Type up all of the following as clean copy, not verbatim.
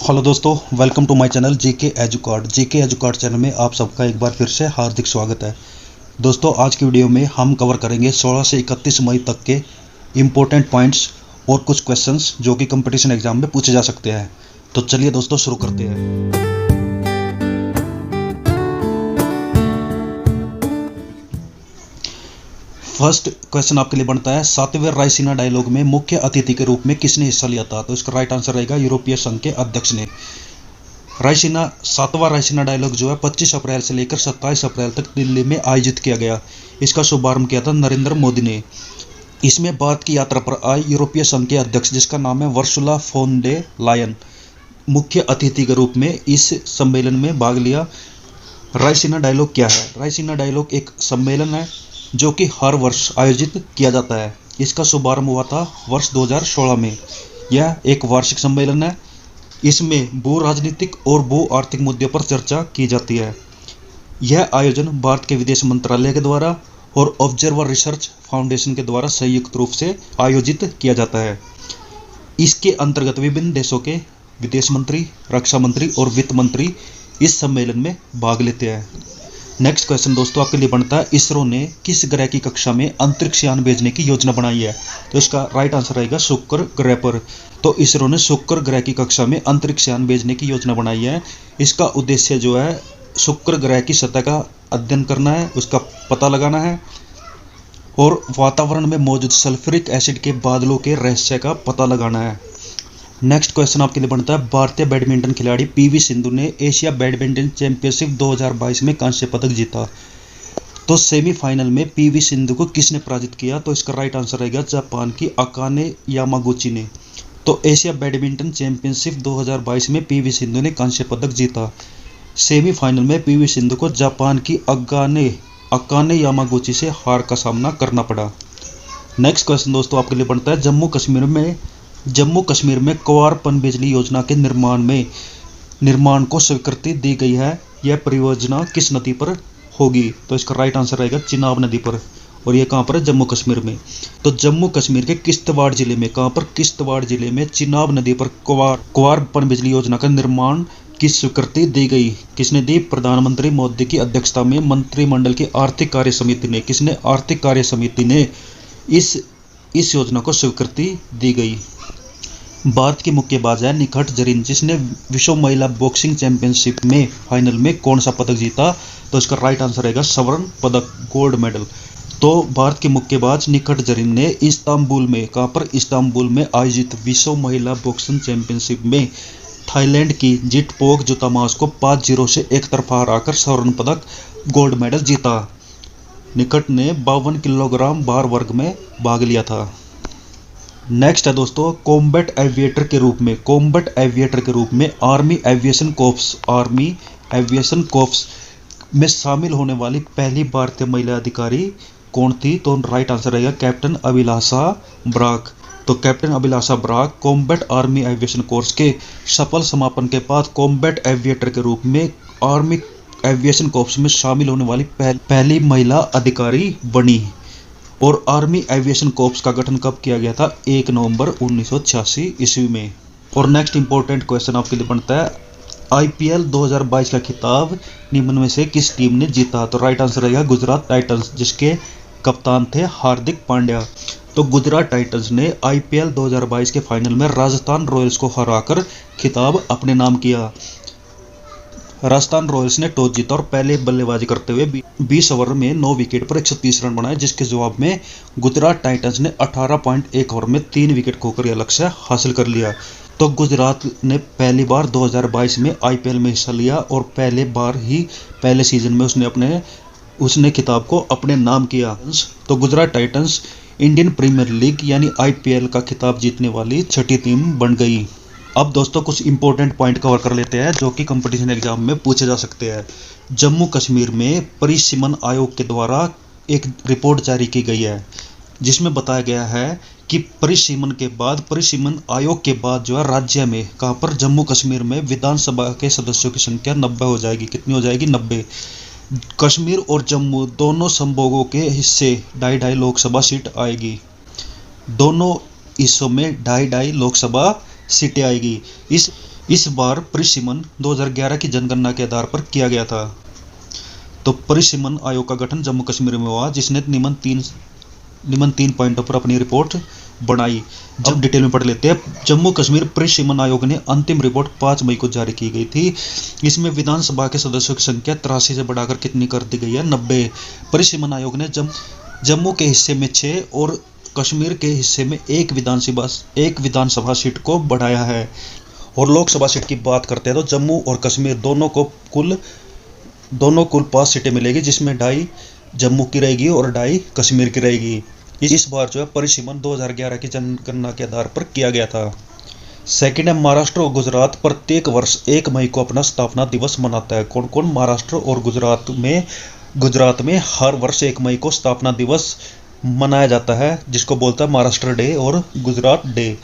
Hello दोस्तों, welcome to my channel GK Educard channel में आप सबका एक बार फिर से हार्दिक स्वागत है। दोस्तों, आज की वीडियो में हम कवर करेंगे 16 से 31 मई तक के इम्पोर्टेंट पॉइंट्स और कुछ क्वेश्चंस जो कि कंपटीशन एग्जाम में पूछे जा सकते हैं। तो चलिए दोस्तों शुरू करते हैं। फर्स्ट क्वेश्चन आपके लिए बनता है, 7वें रायसीना डायलॉग में मुख्य अतिथि के रूप में किसने हिस्सा लिया था? तो इसका राइट आंसर रहेगा यूरोपीय संघ के अध्यक्ष ने। रायसीना 7वां रायसीना डायलॉग जो है 25 अप्रैल से लेकर 27 अप्रैल तक दिल्ली में आयोजित किया गया। इसका शुभारंभ किया था नरेंद्र मोदी ने। इसमें भारत की यात्रा पर आए यूरोपीय संघ के अध्यक्ष, जिसका नाम है वर्सुला फोन डे लायन, मुख्य अतिथि के रूप में इस सम्मेलन में भाग लिया। रायसीना डायलॉग क्या है? रायसीना डायलॉग एक सम्मेलन है जो कि हर वर्ष आयोजित किया जाता है। इसका शुभारंभ हुआ था वर्ष 2016 में। यह एक वार्षिक सम्मेलन है। इसमें भू राजनीतिक और भू आर्थिक मुद्दों पर चर्चा की जाती है। यह आयोजन भारत के विदेश मंत्रालय के द्वारा और ऑब्जर्वर रिसर्च फाउंडेशन के द्वारा संयुक्त रूप से आयोजित किया जाता है। इसके अंतर्गत विभिन्न देशों के विदेश मंत्री, रक्षा मंत्री और वित्त मंत्री इस सम्मेलन में भाग लेते हैं। नेक्स्ट क्वेश्चन दोस्तों आपके लिए बनता है, इसरो ने किस ग्रह की कक्षा में अंतरिक्ष यान भेजने की योजना बनाई है? तो इसका राइट आंसर रहेगा शुक्र ग्रह पर। तो इसरो ने शुक्र ग्रह की कक्षा में अंतरिक्ष यान भेजने की योजना बनाई है। इसका उद्देश्य जो है शुक्र ग्रह की सतह का अध्ययन करना है, उसका पता लगाना है और वातावरण में मौजूद सल्फ्यूरिक एसिड के बादलों के रहस्य का पता लगाना है। नेक्स्ट क्वेश्चन आपके लिए बनता है, भारतीय बैडमिंटन खिलाड़ी पीवी सिंधु ने एशिया बैडमिंटन चैंपियनशिप 2022 में कांस्य पदक जीता। तो सेमीफाइनल में पीवी सिंधु को किसने पराजित किया? तो इसका राइट आंसर रहेगा जापान की अकाने यामागुची ने। तो एशिया बैडमिंटन चैंपियनशिप 2022 में पीवी सिंधु ने कांस्य पदक जीता। सेमीफाइनल में पीवी सिंधु को जापान की अकाने यामागुची से हार का सामना करना पड़ा। नेक्स्ट क्वेश्चन दोस्तों आपके लिए बनता है, जम्मू कश्मीर में क्वार पनबिजली योजना के निर्माण को स्वीकृति दी गई है। यह परियोजना किस नदी पर होगी? तो इसका राइट आंसर रहेगा चिनाब नदी पर। और ये कहाँ पर है? जम्मू कश्मीर में। तो जम्मू कश्मीर के किश्तवाड़ जिले में, कहाँ पर? किश्तवाड़ जिले में चिनाब नदी पर क्वार पनबिजली योजना का निर्माण की स्वीकृति दी गई। किसने दी? प्रधानमंत्री मोदी की अध्यक्षता में मंत्रिमंडल की आर्थिक कार्य समिति ने। किसने? आर्थिक कार्य समिति ने इस योजना को स्वीकृति दी गई। भारत की मुक्केबाज है निखत जरीन, जिसने विश्व महिला बॉक्सिंग चैंपियनशिप में फाइनल में कौन सा पदक जीता? तो इसका राइट आंसर रहेगा स्वर्ण पदक, गोल्ड मेडल। तो भारत की मुक्केबाज निखत जरीन ने इस्तांबुल में, कहाँ पर? इस्तांबुल में आयोजित विश्व महिला बॉक्सिंग चैंपियनशिप में थाईलैंड की जिटपोक जुतामास को 5-0 से एक तरफा हराकर स्वर्ण पदक, गोल्ड मेडल जीता। निखत ने 52 किलोग्राम भार वर्ग में भाग लिया था। नेक्स्ट है दोस्तों, कॉम्बैट एविएटर के रूप में आर्मी एविएशन कोर्प्स में शामिल होने वाली पहली भारतीय महिला अधिकारी कौन थी? तो राइट आंसर रहेगा कैप्टन अभिलाषा ब्राक। तो captain Abhilasha Barak combat army aviation course के सफल समापन के बाद कॉम्बैट एविएटर के रूप में आर्मी एविएशन कोर्प्स में शामिल होने वाली पहली महिला अधिकारी बनी। और आर्मी एविएशन कोर्प्स का गठन कब किया गया था? 1 नवंबर 1986 ईस्वी में। और नेक्स्ट इंपॉर्टेंट क्वेश्चन आपके लिए बनता है, आईपीएल 2022 का खिताब निम्न में से किस टीम ने जीता? तो राइट आंसर रहेगा गुजरात टाइटंस, जिसके कप्तान थे हार्दिक पांड्या। तो गुजरात टाइटंस ने आईपीएल 2022 के फाइनल में राजस्थान रॉयल्स को हराकर खिताब अपने नाम किया। राजस्थान रॉयल्स ने टॉस जीता और पहले बल्लेबाजी करते हुए 20 ओवर में 9 विकेट पर 130 रन बनाए, जिसके जवाब में गुजरात टाइटंस ने 18.1 ओवर में 3 विकेट खोकर यह लक्ष्य हासिल कर लिया। तो गुजरात ने पहली बार 2022 में आईपीएल में हिस्सा लिया और पहले सीजन में उसने खिताब को अपने नाम किया। तो Gujarat Titans Indian Premier League यानी आईपीएल का खिताब जीतने वाली 6ठी टीम बन गई। अब दोस्तों कुछ इंपॉर्टेंट पॉइंट कवर कर लेते हैं जो कि कंपटीशन एग्जाम में पूछे जा सकते हैं। जम्मू कश्मीर में परिसीमन आयोग के द्वारा एक रिपोर्ट जारी की गई है, जिसमें बताया गया है कि परिसीमन आयोग के बाद जो है राज्य में, कहाँ पर? जम्मू कश्मीर में विधानसभा के सदस्यों की संख्या 90 हो जाएगी। कितनी हो जाएगी? 90। कश्मीर और जम्मू दोनों संभागों के हिस्से 2.5 लोकसभा सीट आएगी। दोनों हिस्सों में 2.5 लोकसभा सीटें आएगी। इस बार परिसीमन 2011 की जनगणना के आधार पर किया गया था। तो परिसीमन आयोग का गठन जम्मू कश्मीर में हुआ, जिसने निम्न तीन पॉइंटों पर अपनी रिपोर्ट बनाई। जब डिटेल में पढ़ लेते हैं। जम्मू कश्मीर परिसीमन आयोग ने अंतिम रिपोर्ट 5 मई को जारी की गई थी। इसमें विधानसभा के सदस्यों की संख्या 83 से बढ़ाकर कितनी कर दी गई है? 90। परिसीमन आयोग ने जम्मू के हिस्से में 6 और कश्मीर के हिस्से में एक विधानसभा सीट को बढ़ाया है। और लोकसभा सीट की बात करते हैं तो जम्मू और कश्मीर दोनों कुल 5 सीटें मिलेगी, जिसमें 2.5 जम्मू की रहेगी और 2.5 कश्मीर की रहेगी। इस बार जो है परिसीमन 2011 की जनगणना के आधार पर किया गया था। सेकंड है, महाराष्ट्र और गुजरात प्रत्येक वर्ष 1 मई को अपना स्थापना दिवस मनाता है। कौन कौन? महाराष्ट्र और गुजरात में हर वर्ष 1 मई को स्थापना दिवस मनाया जाता है, जिसको बोलता है महाराष्ट्र डे और गुजरात डे।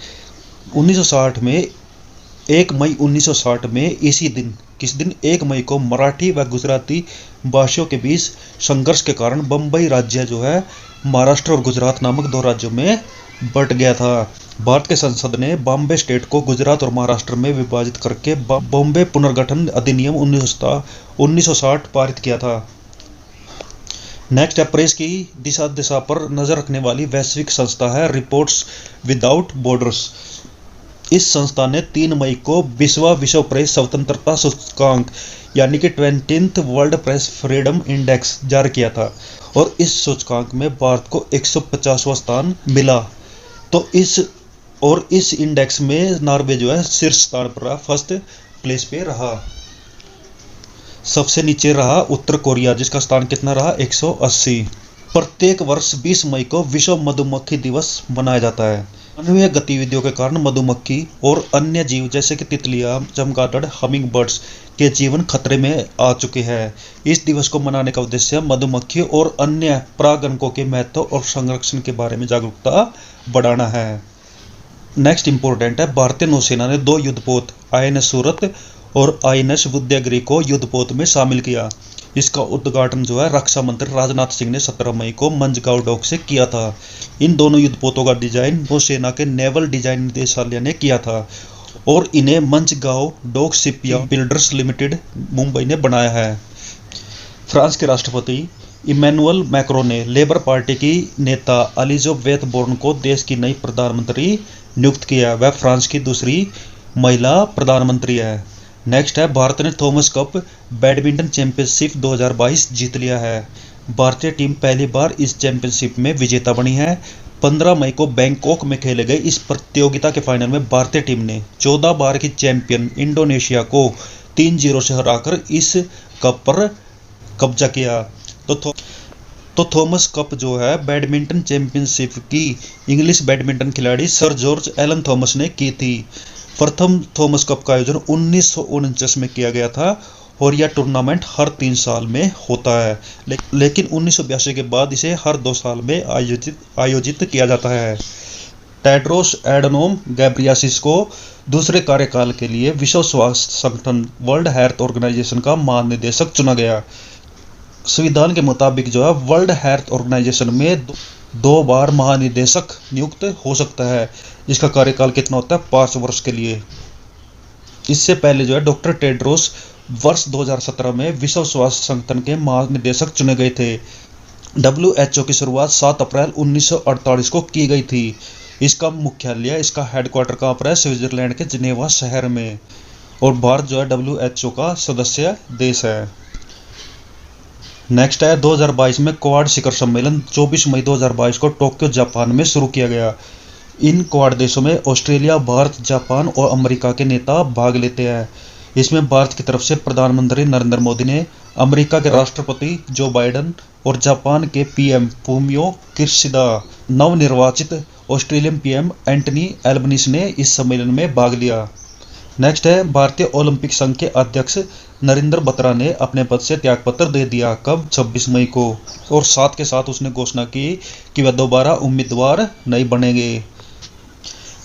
1 मई 1960 में इसी दिन, किस दिन? 1 मई को मराठी व गुजराती भाषियों के बीच संघर्ष के कारण बम्बई राज्य जो है महाराष्ट्र और गुजरात नामक 2 राज्यों में बंट गया था। भारत के संसद ने बॉम्बे स्टेट को गुजरात और महाराष्ट्र में विभाजित करके बॉम्बे पुनर्गठन अधिनियम 1960 पारित किया था। नेक्स्ट है, प्रेस की दिशा पर नजर रखने वाली वैश्विक संस्था है रिपोर्टर्स विदाउट बॉर्डर्स। इस संस्था ने 3 मई को विश्व प्रेस स्वतंत्रता सूचकांक यानी कि 20th world press freedom index जारी किया था, और इस सूचकांक में भारत को 150वां स्थान मिला। तो इस इंडेक्स में नॉर्वे जो है शीर्ष स्थान पर रहा, फर्स्ट प्लेस पे रहा। सबसे नीचे रहा उत्तर कोरिया, जिसका स्थान कितना रहा? 180। प्रत्येक वर्ष 20 मई को विश्व मधुमक्खी दिवस मनाया जाता है। मानवीय गतिविधियों के कारण मधुमक्खी और अन्य जीव जैसे कि तितलियां, चमगादड़, हमिंग बर्ड्स के जीवन खतरे में आ चुके हैं। इस दिवस को मनाने का उद्देश्य मधुमक्खी और अन्य परागणकों के महत्व और संरक्षण के बारे में जागरूकता बढ़ाना है। नेक्स्ट इंपॉर्टेंट है, भारतीय नौसेना ने 2 युद्धपोत INS सूरत और INS विद्यागिरी को युद्धपोत में शामिल किया। इसका उद्घाटन जो है रक्षा मंत्री राजनाथ सिंह ने 17 मई को मंझगांव डॉक से किया था। इन दोनों युद्धपोतों का डिजाइन नौसेना के नेवल डिजाइन निदेशालय ने किया था, और इन्हें Mazagon dock shipyard builders limited Mumbai ने बनाया है। फ्रांस के राष्ट्रपति इमैनुअल मैक्रों ने लेबर पार्टी की नेता एलिजाबेथ बोर्न को देश की नई प्रधानमंत्री नियुक्त किया। वह फ्रांस की दूसरी महिला प्रधानमंत्री है। नेक्स्ट है, भारत ने थॉमस कप बैडमिंटन चैंपियनशिप 2022 जीत लिया है। भारतीय टीम पहली बार इस चैंपियनशिप में विजेता बनी है। 15 मई को बैंकॉक में खेले गए इस प्रतियोगिता के फाइनल में भारतीय टीम ने 14 बार की चैंपियन इंडोनेशिया को 3-0 से हराकर इस कप पर कब्जा किया। तो थॉमस कप जो है बैडमिंटन चैंपियनशिप की इंग्लिश बैडमिंटन खिलाड़ी सर जॉर्ज एलन थॉमस ने की थी। प्रथम थॉमस कप का आयोजन 1949 में किया गया था, और यह टूर्नामेंट हर 3 साल में होता है, लेकिन 1982 के बाद इसे हर 2 साल में आयोजित किया जाता है। टेड्रोस एडनोम गैब्रियासिस को दूसरे कार्यकाल के लिए विश्व स्वास्थ्य संगठन वर्ल्ड हेल्थ ऑर्गेनाइजेशन का महानिदेशक चुना गया। संविधान के मुताबिक जो है वर्ल्ड हेल्थ ऑर्गेनाइजेशन में 2 बार महानिदेशक नियुक्त हो सकता है, जिसका कार्यकाल कितना होता है? 5 वर्ष के लिए। इससे पहले जो है डॉक्टर टेड्रोस वर्ष 2017 में विश्व स्वास्थ्य संगठन के महानिदेशक चुने गए थे। WHO की शुरुआत 7 अप्रैल 1948 को की गई थी। इसका मुख्यालय, इसका हेडक्वार्टर कहाँ पर है? स्विट्जरलैंड के जिनेवा शहर में। और भारत जो है WHO का सदस्य देश है। नेक्स्ट है, 2022 में क्वाड शिखर सम्मेलन 24 मई 2022 को टोक्यो जापान में शुरू किया गया। इन क्वाड देशों में ऑस्ट्रेलिया, भारत, जापान और अमेरिका के नेता भाग लेते हैं। इसमें भारत की तरफ से प्रधानमंत्री नरेंद्र मोदी ने, अमेरिका के राष्ट्रपति जो बाइडेन और जापान के PM फूमियो किशिदा, नवनिर्वाचित ऑस्ट्रेलियन PM एंटनी एल्बनीज ने इस सम्मेलन में भाग लिया। नेक्स्ट है, भारतीय ओलंपिक संघ के अध्यक्ष नरेंद्र बत्रा ने अपने पद से त्यागपत्र दे दिया। कब? 26 मई को। और साथ के साथ उसने घोषणा की कि वह दोबारा उम्मीदवार नहीं बनेंगे।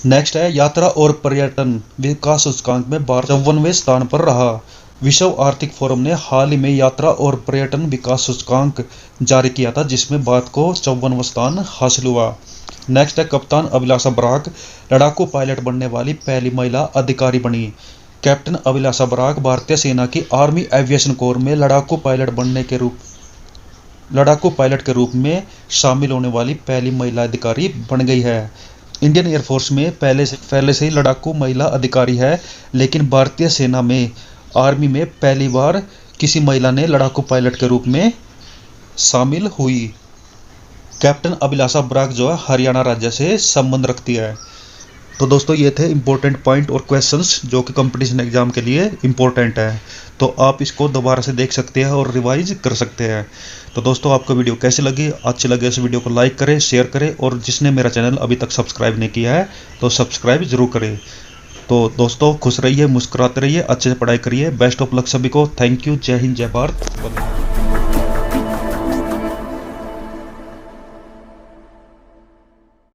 नेक्स्ट है, यात्रा और पर्यटन विकास सूचकांक में भारत 54वें स्थान पर रहा। विश्व आर्थिक फोरम ने हाल ही में यात्रा और पर्यटन विकास सूचकांक जारी किया था, जिसमें भारत को 54वां स्थान हासिल हुआ। नेक्स्ट है, कप्तान अभिलाषा बराक लड़ाकू पायलट बनने वाली पहली महिला अधिकारी बनी। कैप्टन अभिलाषा बराक भारतीय सेना की आर्मी एविएशन कोर में लड़ाकू पायलट के रूप में शामिल होने वाली पहली महिला अधिकारी बन गई है। इंडियन एयरफोर्स में पहले से ही लड़ाकू महिला अधिकारी है, लेकिन भारतीय सेना में आर्मी में पहली बार किसी महिला ने लड़ाकू पायलट के रूप में शामिल हुई। कैप्टन अभिलाषा बराक जो है हरियाणा राज्य से संबंध रखती है। तो दोस्तों ये थे इंपॉर्टेंट पॉइंट और क्वेश्चंस जो कि कंपटीशन एग्जाम के लिए इंपॉर्टेंट है। तो आप इसको दोबारा से देख सकते हैं और रिवाइज कर सकते हैं। तो दोस्तों आपको वीडियो कैसी लगी? अच्छी लगे इस वीडियो को लाइक करें, शेयर करें, और जिसने मेरा चैनल अभी तक सब्सक्राइब नहीं किया है तो सब्सक्राइब जरूर करें। तो दोस्तों खुश रहिए, मुस्कुराते रहिए, अच्छे से पढ़ाई करिए। बेस्ट ऑफ लक सभी को। Thank you. जय हिंद, जय भारत।